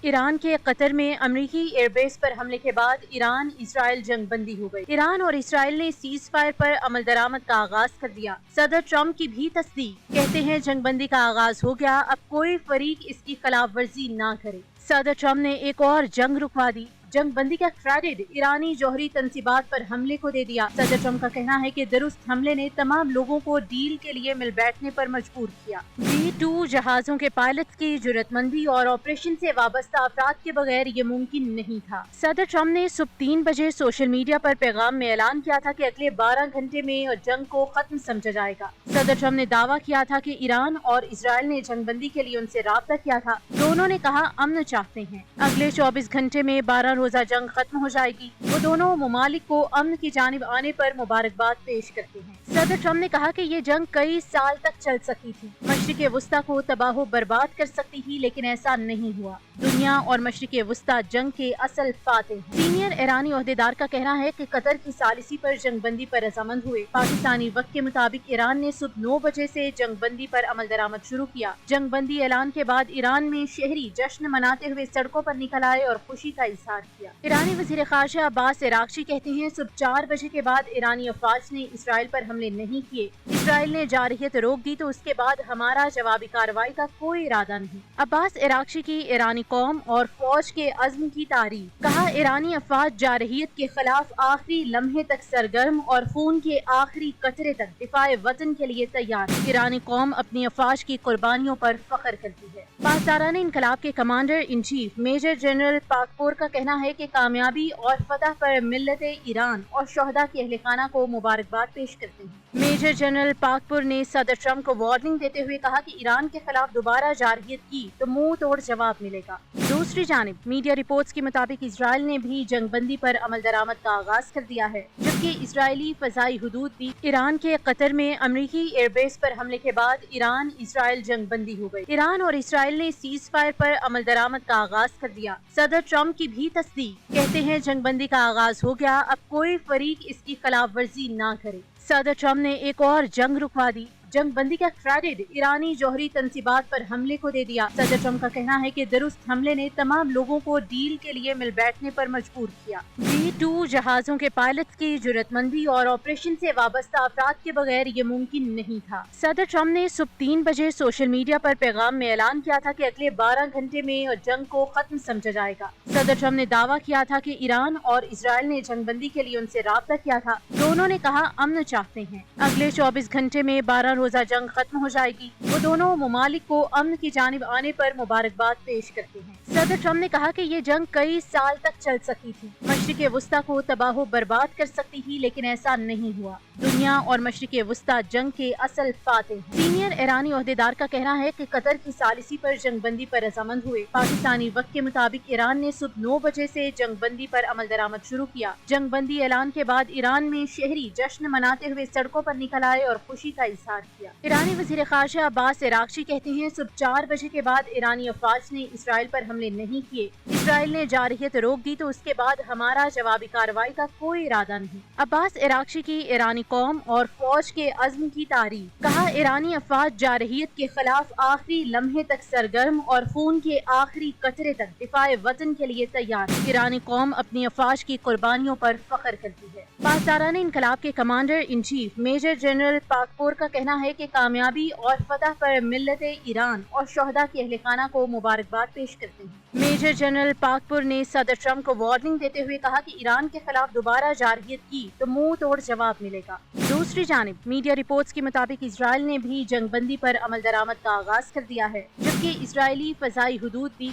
ایران کے قطر میں امریکی ایئر بیس پر حملے کے بعد ایران اسرائیل جنگ بندی ہو گئی۔ ایران اور اسرائیل نے سیز فائر پر عمل درآمد کا آغاز کر دیا۔ صدر ٹرمپ کی بھی تصدیق، کہتے ہیں جنگ بندی کا آغاز ہو گیا، اب کوئی فریق اس کی خلاف ورزی نہ کرے۔ صدر ٹرمپ نے ایک اور جنگ رکوا دی۔ جنگ بندی کا کریڈٹ ایرانی جوہری تنصیبات پر حملے کو دے دیا۔ صدر ٹرمپ کا کہنا ہے کہ درست حملے نے تمام لوگوں کو ڈیل کے لیے مل بیٹھنے پر مجبور کیا۔ B-2 جہازوں کے پائلٹس کی جرأت مندی اور آپریشن سے وابستہ افراد کے بغیر یہ ممکن نہیں تھا۔ صدر ٹرمپ نے صبح 3 بجے سوشل میڈیا پر پیغام میں اعلان کیا تھا کہ اگلے 12 گھنٹے میں جنگ کو ختم سمجھا جائے گا۔ صدر ٹرمپ نے دعویٰ کیا تھا کہ ایران اور اسرائیل نے جنگ بندی کے لیے ان سے رابطہ کیا تھا۔ دونوں نے کہا امن چاہتے ہیں۔ اگلے 24 گھنٹے میں 12 روزہ جنگ ختم ہو جائے گی۔ وہ دونوں ممالک کو امن کی جانب آنے پر مبارکباد پیش کرتے ہیں۔ صدر ٹرمپ نے کہا کہ یہ جنگ کئی سال تک چل سکتی تھی، مشرق وسطیٰ کو تباہ و برباد کر سکتی تھی، لیکن ایسا نہیں ہوا۔ دنیا اور مشرق وسطیٰ جنگ کے اصل فاتح ہیں۔ سینئر ایرانی عہدیدار کا کہنا ہے کہ قطر کی ثالثی پر جنگ بندی پر رضامند ہوئے۔ پاکستانی وقت کے مطابق ایران نے صبح 9 بجے سے جنگ بندی پر عمل درآمد شروع کیا۔ جنگ بندی اعلان کے بعد ایران میں شہری جشن مناتے ہوئے سڑکوں پر نکل آئے اور خوشی کا اظہار کیا۔ ایرانی وزیر خارجہ عباس عراقچی کہتے ہیں صبح 4 بجے کے بعد ایرانی افواج نے اسرائیل پر حملے نہیں کیے۔ اسرائیل نے جارحیت روک دی تو اس کے بعد ہمارا جوابی کارروائی کا کوئی ارادہ نہیں۔ عباس عراقچی کی ایرانی قوم اور فوج کے عزم کی تعریف، کہا ایرانی افواج جارحیت کے خلاف آخری لمحے تک سرگرم اور خون کے آخری قطرے تک دفاع وطن کے لیے تیار۔ ایرانی قوم اپنی افواج کی قربانیوں پر فخر کرتی ہے۔ پاسداران انقلاب کے commander in chief major general Pakpour کا کہنا ہے کہ کامیابی اور فتح پر ملت ایران اور شہداء کے اہل خانہ کو مبارکباد پیش کرتے ہیں۔ میجر جنرل پاکپور نے صدر ٹرمپ کو وارننگ دیتے ہوئے کہا کہ ایران کے خلاف دوبارہ جارحیت کی تو منہ توڑ جواب ملے گا۔ دوسری جانب میڈیا رپورٹس کے مطابق اسرائیل نے بھی جنگ بندی پر عمل درآمد کا آغاز کر دیا ہے، جبکہ اسرائیلی فضائی حدود بھی ایران کے قطر میں امریکی ایئر بیس پر حملے کے بعد ایران اسرائیل جنگ بندی ہو گئی۔ ایران اور اسرائیل نے سیز فائر پر عمل درآمد کا آغاز کر دیا۔ صدر ٹرمپ کی بھی تصدیق، کہتے ہیں جنگ بندی کا آغاز ہو گیا، اب کوئی فریق اس کی خلاف ورزی نہ کرے۔ صدر ٹرمپ نے ایک اور جنگ رکوا دی۔ جنگ بندی کا کریڈٹ ایرانی جوہری تنصیبات پر حملے کو دے دیا۔ صدر ٹرمپ کا کہنا ہے کہ درست حملے نے تمام لوگوں کو ڈیل کے لیے مل بیٹھنے پر مجبور کیا۔ B-2 جہازوں کے پائلٹس کی جرأت مندی اور آپریشن سے وابستہ افراد کے بغیر یہ ممکن نہیں تھا۔ صدر ٹرمپ نے صبح 3 بجے سوشل میڈیا پر پیغام میں اعلان کیا تھا کہ اگلے 12 گھنٹے میں جنگ کو ختم سمجھا جائے گا۔ صدر ٹرمپ نے دعویٰ کیا تھا کہ ایران اور اسرائیل نے جنگ بندی کے لیے ان سے رابطہ کیا تھا۔ دونوں نے کہا امن چاہتے ہیں۔ اگلے 24 گھنٹے میں 12 روزہ جنگ ختم ہو جائے گی۔ وہ دونوں ممالک کو امن کی جانب آنے پر مبارکباد پیش کرتے ہیں۔ صدر ٹرمپ نے کہا کہ یہ جنگ کئی سال تک چل سکتی تھی، مشرق وسطیٰ کو تباہ و برباد کر سکتی تھی، لیکن ایسا نہیں ہوا۔ دنیا اور مشرق وسطیٰ جنگ کے اصل فاتح ہیں۔ سینئر ایرانی عہدیدار کا کہنا ہے کہ قطر کی ثالثی پر جنگ بندی پر رضامند ہوئے۔ پاکستانی وقت کے مطابق ایران نے صبح 9 بجے سے جنگ بندی پر عمل درآمد شروع کیا۔ جنگ بندی اعلان کے بعد ایران میں شہری جشن مناتے ہوئے سڑکوں پر نکل آئے اور خوشی کا اظہار کیا۔ ایرانی وزیر خارجہ عباس عراقچی کہتے ہیں صبح 4 بجے کے بعد ایرانی افواج نے اسرائیل پر حملے نہیں کیے۔ اسرائیل نے جارحیت روک دی تو اس کے بعد ہمارا جوابی کارروائی کا کوئی ارادہ نہیں۔ عباس عراقچی کی ایرانی قوم اور فوج کے عزم کی تعریف، کہا ایرانی افواج جارحیت کے خلاف آخری لمحے تک سرگرم اور خون کے آخری قطرے تک دفاع وطن کے لیے تیار۔ ایرانی قوم اپنی افواج کی قربانیوں پر فخر کرتی ہے۔ پاسداران انقلاب کے commander in chief major general Pakpour کا کہنا ہے کہ کامیابی اور فتح پر ملت ایران اور شہداء کے اہل خانہ کو مبارکباد پیش کرتے ہیں۔ میجر جنرل پاکپور نے صدر ٹرمپ کو وارننگ دیتے ہوئے کہا کہ ایران کے خلاف دوبارہ جارحیت کی تو منہ توڑ جواب ملے گا۔ دوسری جانب میڈیا رپورٹس کے مطابق اسرائیل نے بھی جنگ بندی پر عمل درآمد کا آغاز کر دیا ہے، جبکہ اسرائیلی فضائی حدود بھی